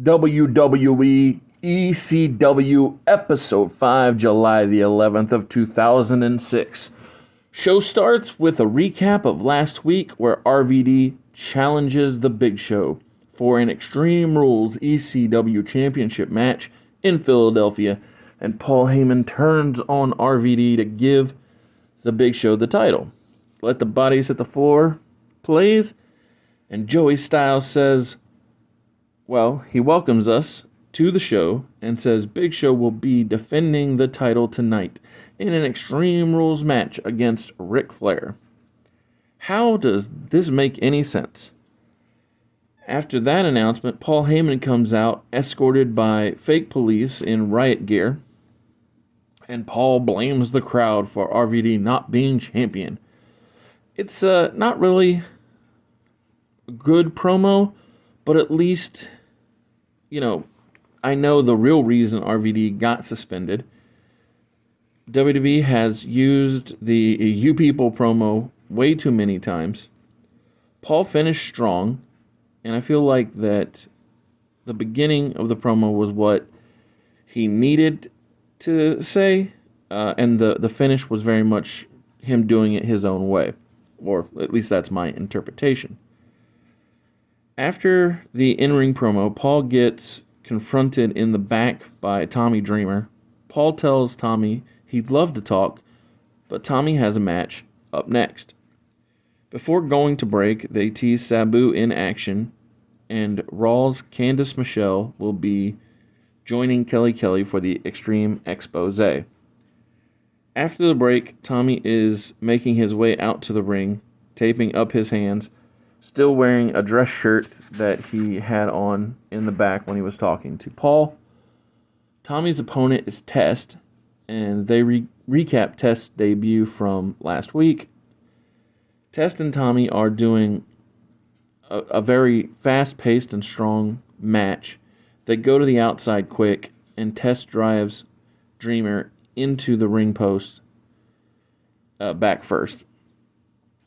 WWE ECW Episode 5, July the 11th of 2006. Show starts with a recap of last week where RVD challenges the Big Show for an Extreme Rules ECW Championship match in Philadelphia, and Paul Heyman turns on RVD to give the Big Show the title. Let the Bodies Hit the Floor plays, and Joey Styles says, he welcomes us to the show and says Big Show will be defending the title tonight in an Extreme Rules match against Ric Flair. How does this make any sense? After that announcement, Paul Heyman comes out escorted by fake police in riot gear, and Paul blames the crowd for RVD not being champion. It's not really a good promo, but at least, I know the real reason RVD got suspended. WWE has used the "You People" promo way too many times. Paul finished strong, and I feel like that the beginning of the promo was what he needed to say, and the finish was very much him doing it his own way, or at least that's my interpretation. After the in-ring promo, Paul gets confronted in the back by Tommy Dreamer. Paul tells Tommy he'd love to talk, but Tommy has a match up next. Before going to break, they tease Sabu in action, and Raw's Candice Michelle will be joining Kelly for the Extreme Expose. After the break, Tommy is making his way out to the ring, taping up his hands, still wearing a dress shirt that he had on in the back when he was talking to Paul. Tommy's opponent is Test, and they recap Test's debut from last week. Test and Tommy are doing a very fast-paced and strong match. They go to the outside quick, and Test drives Dreamer into the ring post back first.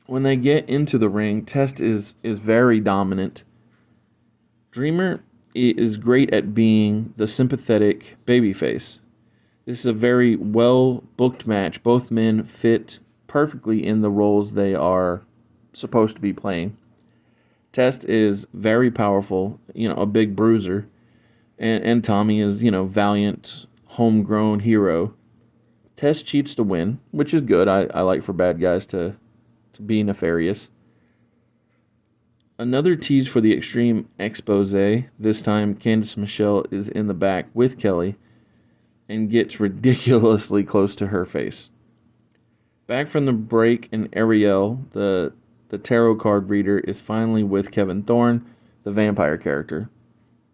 When they get into the ring, Test is very dominant. Dreamer is great at being the sympathetic babyface. This is a very well-booked match. Both men fit perfectly in the roles they are supposed to be playing. Test is very powerful, a big bruiser. And Tommy is, valiant, homegrown hero. Test cheats to win, which is good. I like for bad guys to be nefarious. Another tease for the Extreme Expose. This time, Candice Michelle is in the back with Kelly and gets ridiculously close to her face. Back from the break, and Ariel, the tarot card reader, is finally with Kevin Thorne, the vampire character.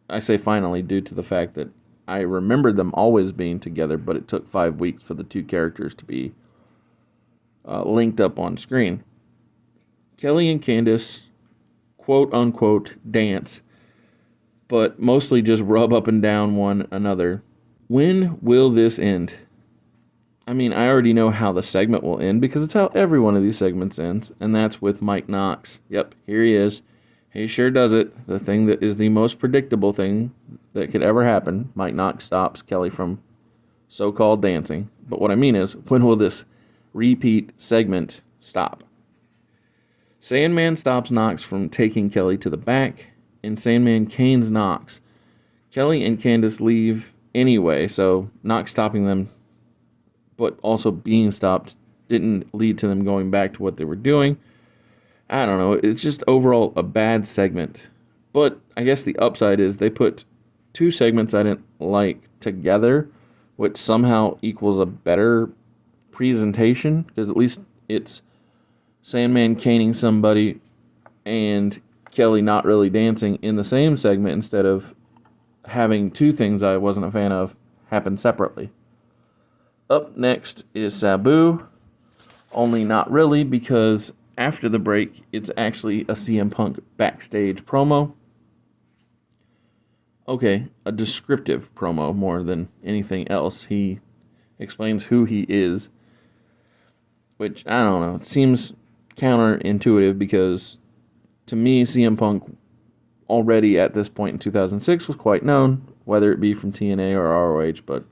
I say finally due to the fact that I remembered them always being together, but it took 5 weeks for the two characters to be linked up on screen. Kelly and Candice, quote-unquote, dance, but mostly just rub up and down one another. When will this end? I already know how the segment will end because it's how every one of these segments ends, and that's with Mike Knox. Yep, here he is. He sure does it. The thing that is the most predictable thing that could ever happen. Mike Knox stops Kelly from so-called dancing. But what I mean is, when will this repeat segment stop? Sandman stops Knox from taking Kelly to the back, and Sandman canes Knox. Kelly and Candice leave anyway, so Knox stopping them, but also being stopped, didn't lead to them going back to what they were doing. I don't know, it's just overall a bad segment. But I guess the upside is they put two segments I didn't like together, which somehow equals a better presentation, because at least it's Sandman caning somebody and Kelly not really dancing in the same segment instead of having two things I wasn't a fan of happen separately. Up next is Sabu, only not really, because after the break, it's actually a CM Punk backstage promo. Okay, a descriptive promo more than anything else. He explains who he is, which, I don't know, it seems counterintuitive because to me, CM Punk already at this point in 2006 was quite known, whether it be from TNA or ROH, but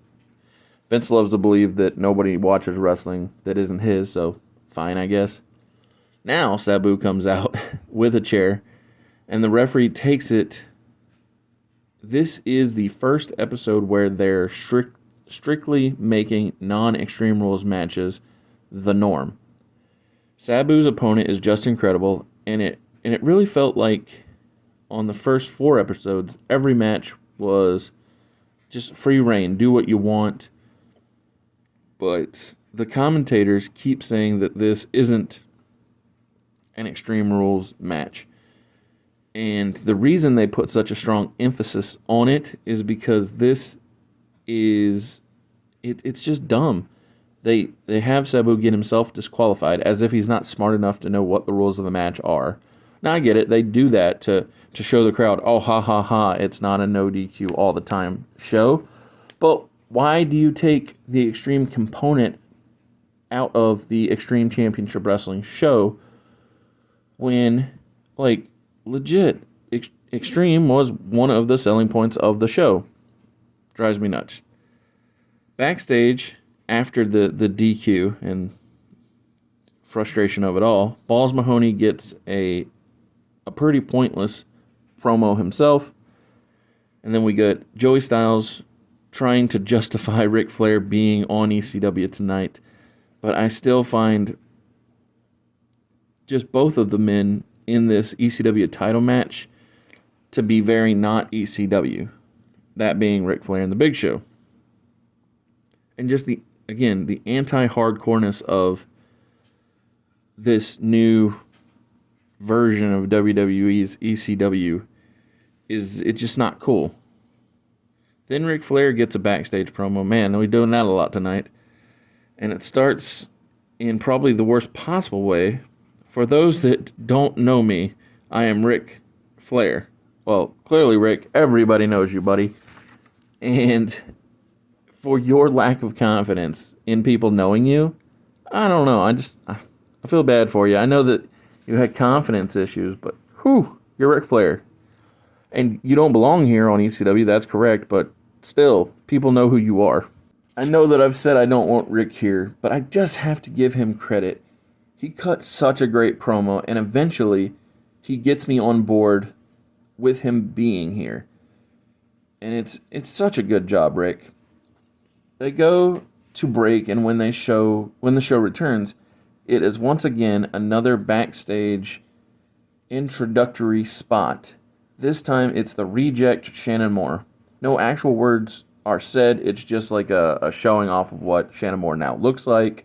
Vince loves to believe that nobody watches wrestling that isn't his, so fine, I guess. Now Sabu comes out with a chair, and the referee takes it. This is the first episode where they're strictly making non-Extreme Rules matches the norm. Sabu's opponent is just incredible, and it really felt like on the first 4 episodes, every match was just free reign, do what you want. But the commentators keep saying that this isn't an Extreme Rules match. And the reason they put such a strong emphasis on it is because this is... It's just dumb. They have Sabu get himself disqualified as if he's not smart enough to know what the rules of the match are. Now, I get it. They do that to show the crowd, oh, ha, ha, ha, it's not a no DQ all the time show. But why do you take the extreme component out of the Extreme Championship Wrestling show when, like, legit, Extreme was one of the selling points of the show? Drives me nuts. Backstage, after the DQ and frustration of it all, Balls Mahoney gets a pretty pointless promo himself. And then we get Joey Styles trying to justify Ric Flair being on ECW tonight. But I still find just both of the men in this ECW title match to be very not ECW. That being Ric Flair and the Big Show. And just the anti-hardcoreness of this new version of WWE's ECW it's just not cool. Then Ric Flair gets a backstage promo. Man, we're doing that a lot tonight. And it starts in probably the worst possible way. For those that don't know me, I am Ric Flair. Well, clearly, Rick, everybody knows you, buddy. And for your lack of confidence in people knowing you, I don't know. I feel bad for you. I know that you had confidence issues, but you're Ric Flair. And you don't belong here on ECW, that's correct, but still, people know who you are. I know that I've said I don't want Rick here, but I just have to give him credit. He cut such a great promo, and eventually, he gets me on board with him being here. And it's such a good job, Rick. They go to break, and when the show returns, it is once again another backstage introductory spot. This time it's the reject Shannon Moore. No actual words are said. It's just like a showing off of what Shannon Moore now looks like.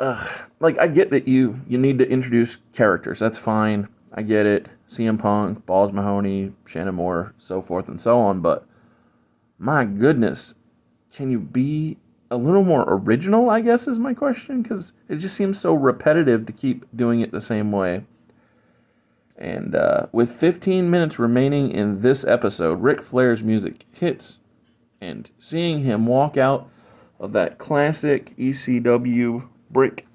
I get that you need to introduce characters. That's fine. I get it. CM Punk, Balls Mahoney, Shannon Moore, so forth and so on. But my goodness, can you be a little more original, I guess is my question, because it just seems so repetitive to keep doing it the same way. And with 15 minutes remaining in this episode, Ric Flair's music hits, and seeing him walk out of that classic ECW brick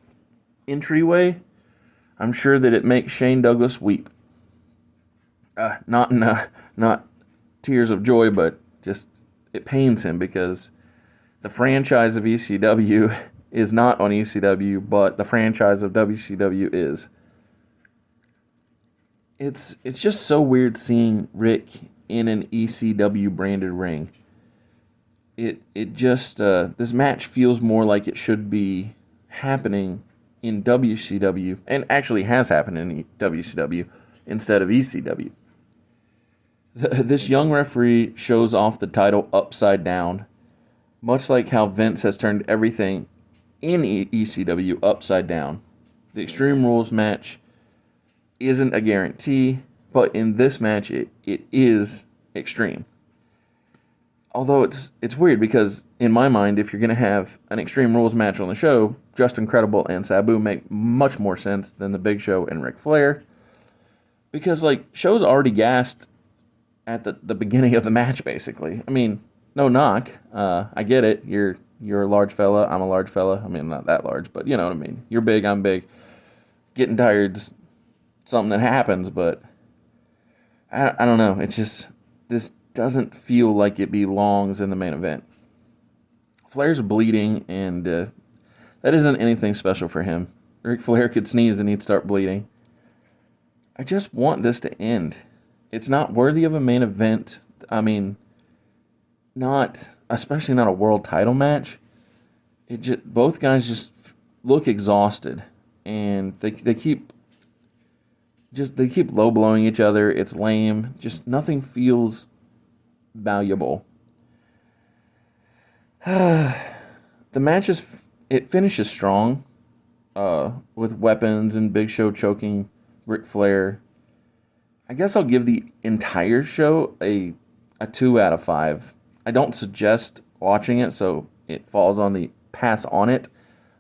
entryway, I'm sure that it makes Shane Douglas weep. Not tears of joy, but just it pains him because the franchise of ECW is not on ECW, but the franchise of WCW is. It's just so weird seeing Rick in an ECW branded ring. It just this match feels more like it should be happening in WCW, and actually has happened in WCW instead of ECW. This young referee shows off the title upside down, much like how Vince has turned everything in ECW upside down. The Extreme Rules match isn't a guarantee, but in this match it is extreme. Although it's weird because in my mind, if you're going to have an Extreme Rules match on the show, Justin Credible and Sabu make much more sense than the Big Show and Ric Flair. Because show's already gassed at the beginning of the match, basically. I mean, no knock. I get it. You're a large fella. I'm a large fella. I mean, not that large, but you know what I mean. You're big. I'm big. Getting tired's something that happens, but I don't know. It's just, this doesn't feel like it belongs in the main event. Flair's bleeding, and that isn't anything special for him. Ric Flair could sneeze and he'd start bleeding. I just want this to end. It's not worthy of a main event. I mean, not, especially not a world title match. Both guys just look exhausted, and they keep low blowing each other. It's lame. Just nothing feels valuable. The it finishes strong, with weapons and Big Show choking Ric Flair. I guess I'll give the entire show a 2 out of 5. I don't suggest watching it, so it falls on the pass on it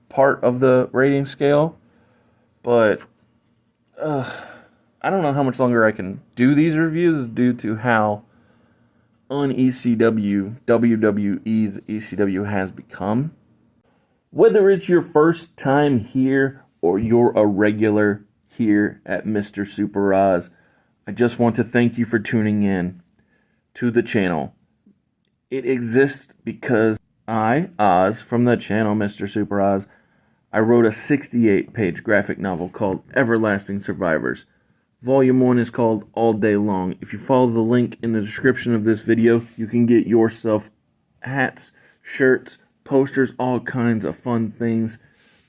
part of the rating scale. But I don't know how much longer I can do these reviews due to how un-ECW WWE's ECW has become. Whether it's your first time here or you're a regular here at Mr. Super Oz, I just want to thank you for tuning in to the channel. It exists because I, Oz, from the channel Mr. Super Oz, I wrote a 68-page graphic novel called Everlasting Survivors. Volume 1 is called All Day Long. If you follow the link in the description of this video, you can get yourself hats, shirts, posters, all kinds of fun things.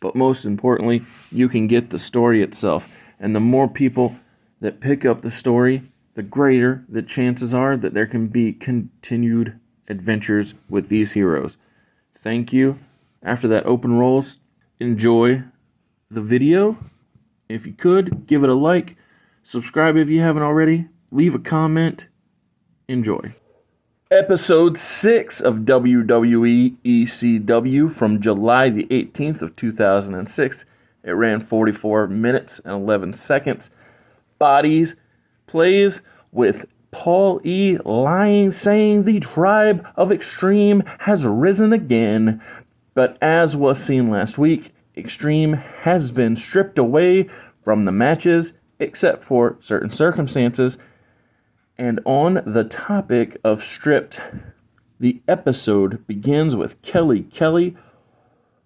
But most importantly, you can get the story itself. And the more people that pick up the story, the greater the chances are that there can be continued adventures with these heroes. Thank you. After that open rolls, enjoy the video. If you could, give it a like. Subscribe if you haven't already. Leave a comment. Enjoy. Episode 6 of WWE ECW from July the 18th of 2006. It ran 44 minutes and 11 seconds. Bodies plays with Paul E. lying, saying the tribe of Extreme has risen again. But as was seen last week, Extreme has been stripped away from the matches, except for certain circumstances. And on the topic of stripped, the episode begins with Kelly.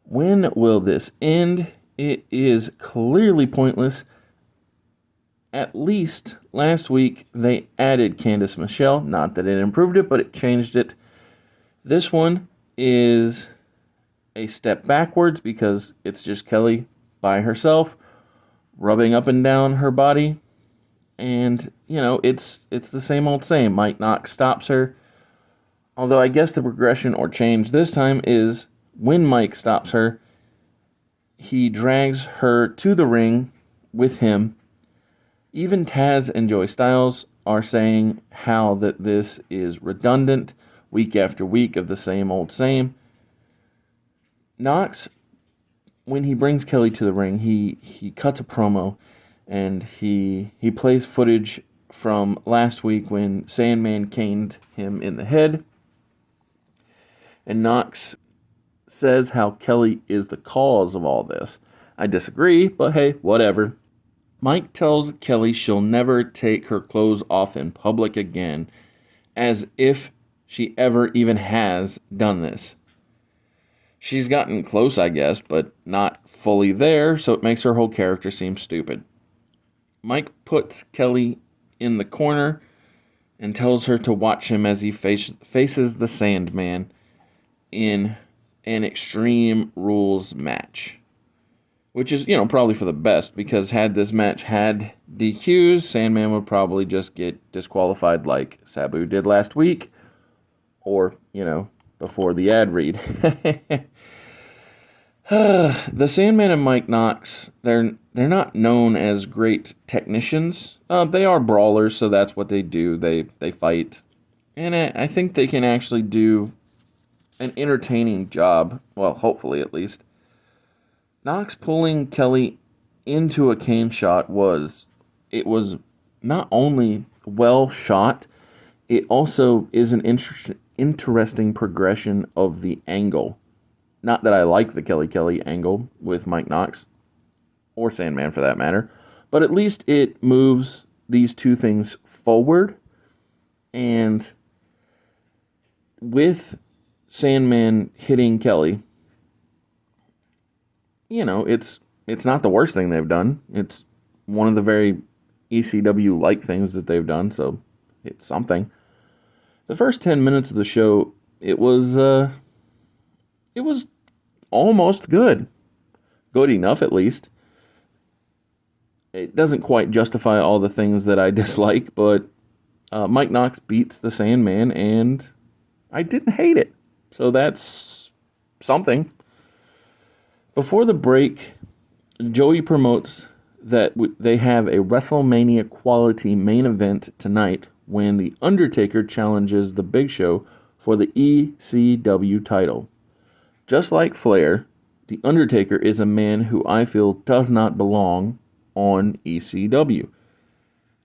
When will this end? It is clearly pointless. At least last week they added Candice Michelle. Not that it improved it, but it changed it. This one is a step backwards because it's just Kelly by herself, rubbing up and down her body. And, it's the same old same. Mike Knox stops her. Although I guess the progression or change this time is when Mike stops her, he drags her to the ring with him. Even Taz and Joey Styles are saying how that this is redundant, week after week of the same old same. Knox, when he brings Kelly to the ring, he cuts a promo, and he plays footage from last week when Sandman caned him in the head. And Knox says how Kelly is the cause of all this. I disagree, but hey, whatever. Mike tells Kelly she'll never take her clothes off in public again, as if she ever even has done this. She's gotten close, I guess, but not fully there, so it makes her whole character seem stupid. Mike puts Kelly in the corner and tells her to watch him as he faces the Sandman in an Extreme Rules match. Which is, probably for the best, because had this match had DQs, Sandman would probably just get disqualified like Sabu did last week. Or, before the ad read. The Sandman and Mike Knox, they're not known as great technicians. They are brawlers, so that's what they do. They fight. And I think they can actually do an entertaining job. Well, hopefully at least. Knox pulling Kelly into a cane shot was not only well shot, it also is an interesting progression of the angle. Not that I like the Kelly angle with Mike Knox, or Sandman for that matter, but at least it moves these two things forward. And with Sandman hitting Kelly, it's not the worst thing they've done. It's one of the very ECW-like things that they've done, so it's something. The first 10 minutes of the show, it was almost good. Good enough, at least. It doesn't quite justify all the things that I dislike, but Mike Knox beats the Sandman, and I didn't hate it. So that's something. Before the break, Joey promotes that they have a WrestleMania quality main event tonight when The Undertaker challenges The Big Show for the ECW title. Just like Flair, The Undertaker is a man who I feel does not belong on ECW.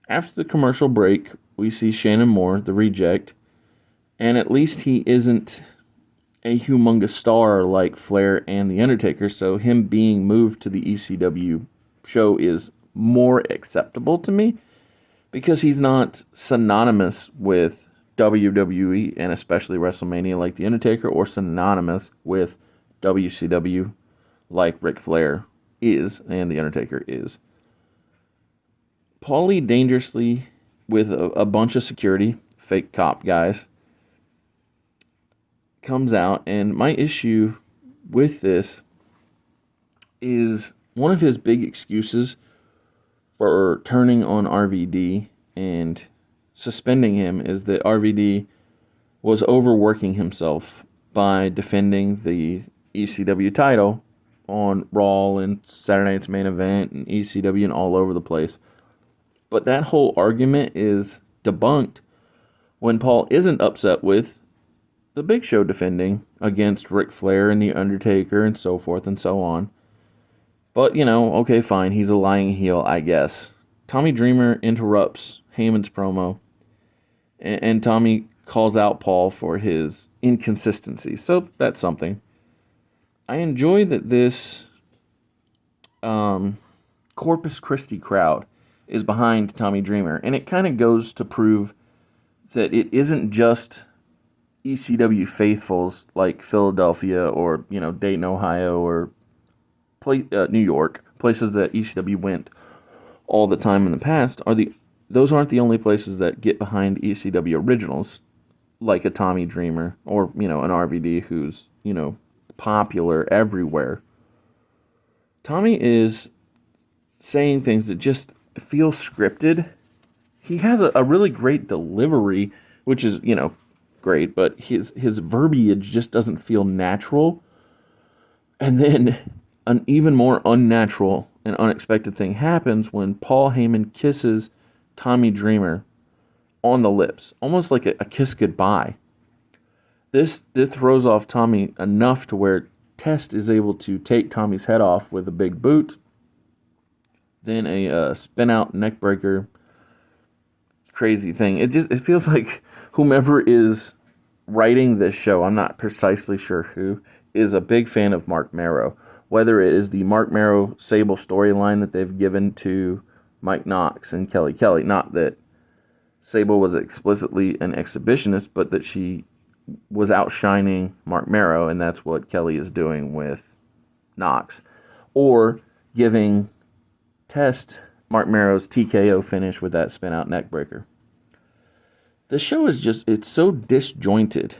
After the commercial break, we see Shannon Moore, the reject, and at least he isn't a humongous star like Flair and The Undertaker, so him being moved to the ECW show is more acceptable to me because he's not synonymous with WWE and especially WrestleMania like The Undertaker, or synonymous with WCW like Ric Flair is and The Undertaker is. Paulie dangerously with a bunch of security, fake cop guys, comes out, and my issue with this is one of his big excuses for turning on RVD and suspending him is that RVD was overworking himself by defending the ECW title on Raw and Saturday Night's Main Event and ECW and all over the place. But that whole argument is debunked when Paul isn't upset with the Big Show defending against Ric Flair and The Undertaker and so forth and so on. But, okay, fine, he's a lying heel, I guess. Tommy Dreamer interrupts Heyman's promo, and Tommy calls out Paul for his inconsistency, so that's something. I enjoy that this Corpus Christi crowd is behind Tommy Dreamer, and it kind of goes to prove that it isn't just ECW faithfuls like Philadelphia or Dayton, Ohio, or New York, places that ECW went all the time in the past. Those aren't the only places that get behind ECW originals, like a Tommy Dreamer or an RVD who's popular everywhere. Tommy is saying things that just feel scripted. He has a really great delivery, which is great, but his verbiage just doesn't feel natural. And then an even more unnatural and unexpected thing happens when Paul Heyman kisses Tommy Dreamer on the lips, almost like a kiss goodbye. This throws off Tommy enough to where Test is able to take Tommy's head off with a big boot, then a spin out neck breaker. Crazy thing. It feels like whomever is writing this show, I'm not precisely sure who, is a big fan of Mark Marrow. Whether it is the Mark Marrow Sable storyline that they've given to Mike Knox and Kelly Kelly, not that Sable was explicitly an exhibitionist, but that she was outshining Mark Marrow, and that's what Kelly is doing with Knox. Or giving Test Mark Marrow's TKO finish with that spin-out neckbreaker. The show is it's so disjointed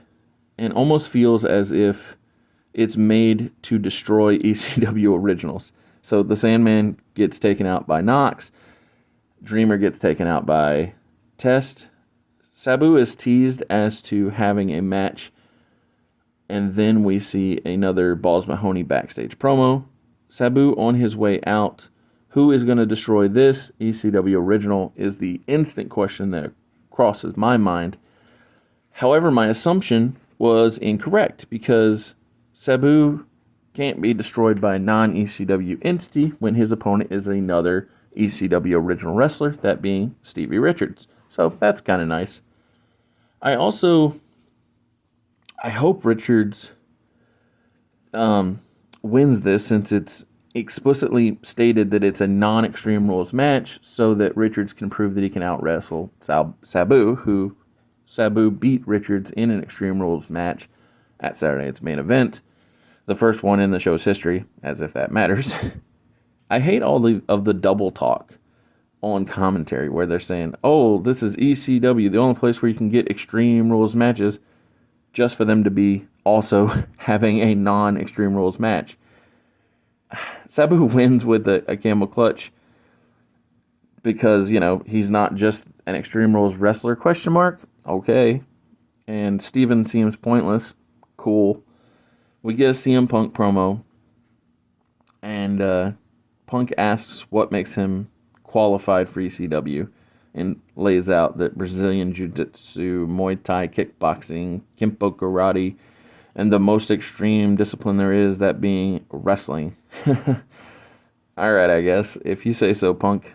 and almost feels as if it's made to destroy ECW originals. So the Sandman gets taken out by Knox. Dreamer gets taken out by Test. Sabu is teased as to having a match, and then we see another Balls Mahoney backstage promo. Sabu on his way out. Who is going to destroy this ECW original is the instant question that crosses my mind. However, my assumption was incorrect because Sabu can't be destroyed by a non-ECW entity when his opponent is another ECW original wrestler, that being Stevie Richards. So that's kind of nice. I hope Richards wins this, since it's explicitly stated that it's a non-Extreme Rules match so that Richards can prove that he can out-wrestle Sabu, who Sabu beat Richards in an Extreme Rules match at Saturday Night's Main Event. The first one in the show's history, as if that matters. I hate all of the double talk on commentary where they're saying, oh, this is ECW, the only place where you can get Extreme Rules matches, just for them to be also having a non-Extreme Rules match. Sabu wins with a camel clutch because, he's not just an Extreme Rules wrestler, ? Okay. And Steven seems pointless. Cool. We get a CM Punk promo, and Punk asks what makes him qualified for ECW and lays out that Brazilian Jiu-Jitsu, Muay Thai, kickboxing, Kempo karate, and the most extreme discipline there is, that being wrestling. All right, I guess, if you say so, Punk.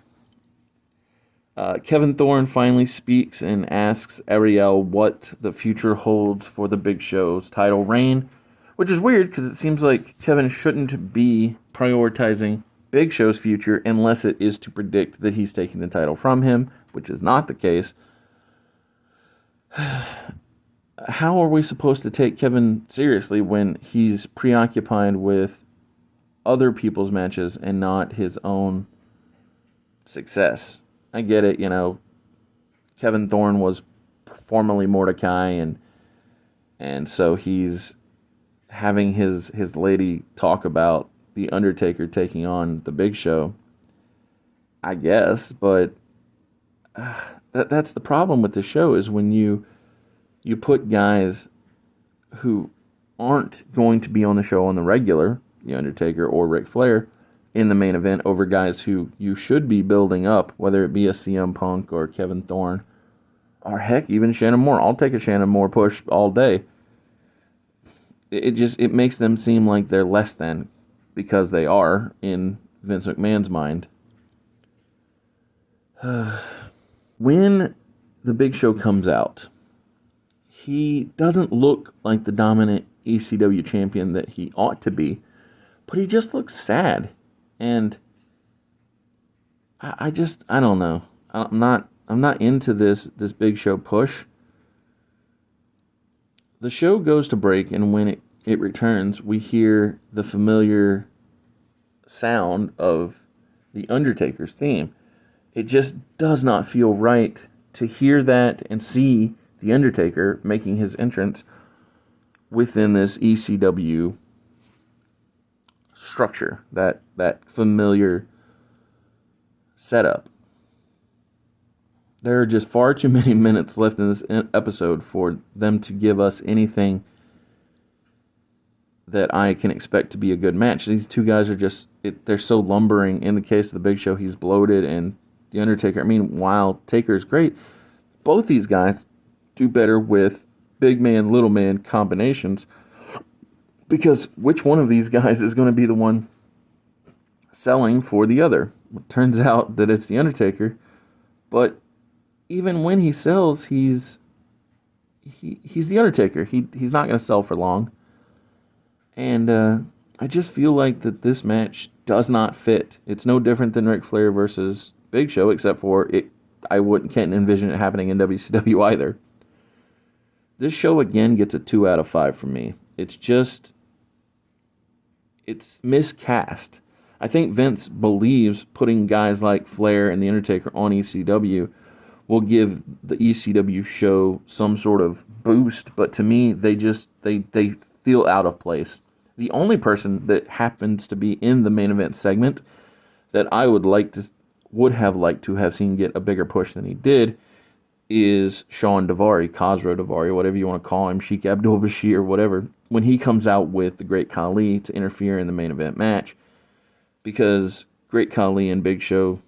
Kevin Thorne finally speaks and asks Ariel what the future holds for the Big Show's title reign, which is weird because it seems like Kevin shouldn't be prioritizing Big Show's future unless it is to predict that he's taking the title from him, which is not the case. How are we supposed to take Kevin seriously when he's preoccupied with other people's matches and not his own success? I get it, Kevin Thorne was formerly Mordecai, and so he's having his lady talk about The Undertaker taking on the Big Show, I guess, but that's the problem with the show, is when you put guys who aren't going to be on the show on the regular, The Undertaker or Ric Flair, in the main event over guys who you should be building up, whether it be a CM Punk or Kevin Thorne, or heck, even Shannon Moore. I'll take a Shannon Moore push all day. It makes them seem like they're less than, because they are in Vince McMahon's mind. When the Big Show comes out, he doesn't look like the dominant ECW champion that he ought to be, but he just looks sad. And I don't know. I'm not into this Big Show push. The show goes to break, and when it returns, we hear the familiar sound of The Undertaker's theme. It just does not feel right to hear that and see The Undertaker making his entrance within this ECW structure, that familiar setup. There are just far too many minutes left in this episode for them to give us anything that I can expect to be a good match. These two guys are they're so lumbering. In the case of the Big Show, he's bloated, and The Undertaker, while Taker's great, both these guys do better with big man, little man combinations, because which one of these guys is going to be the one selling for the other? It turns out that it's The Undertaker, but even when he sells, he's The Undertaker. He's not going to sell for long. And I just feel like that this match does not fit. It's no different than Ric Flair versus Big Show, except for I can't envision it happening in WCW either. This show again gets a 2 out of 5 from me. It's miscast. I think Vince believes putting guys like Flair and The Undertaker on ECW will give the ECW show some sort of boost, but to me, they feel out of place. The only person that happens to be in the main event segment that I would have liked to have seen get a bigger push than he did is Sean Daivari, Khosrow Daivari, whatever you want to call him, Sheik Abdul-Bashir, whatever, when he comes out with the Great Khali to interfere in the main event match, because Great Khali and Big Show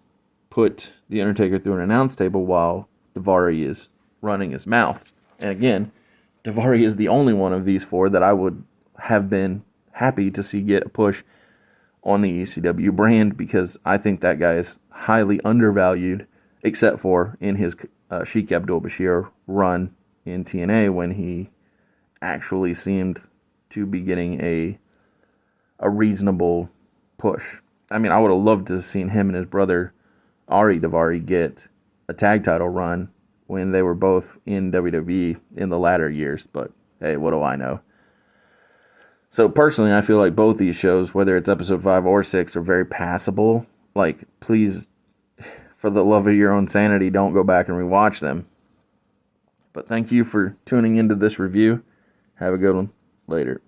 put The Undertaker through an announce table while Daivari is running his mouth. And again, Daivari is the only one of these four that I would have been happy to see get a push on the ECW brand, because I think that guy is highly undervalued, except for in his Sheik Abdul-Bashir run in TNA, when he actually seemed to be getting a reasonable push. I mean, I would have loved to have seen him and his brother, Ari Daivari, get a tag title run when they were both in WWE in the latter years. But, hey, what do I know? So, personally, I feel like both these shows, whether it's episode 5 or 6, are very passable. Like, please, for the love of your own sanity, don't go back and rewatch them. But thank you for tuning into this review. Have a good one. Later.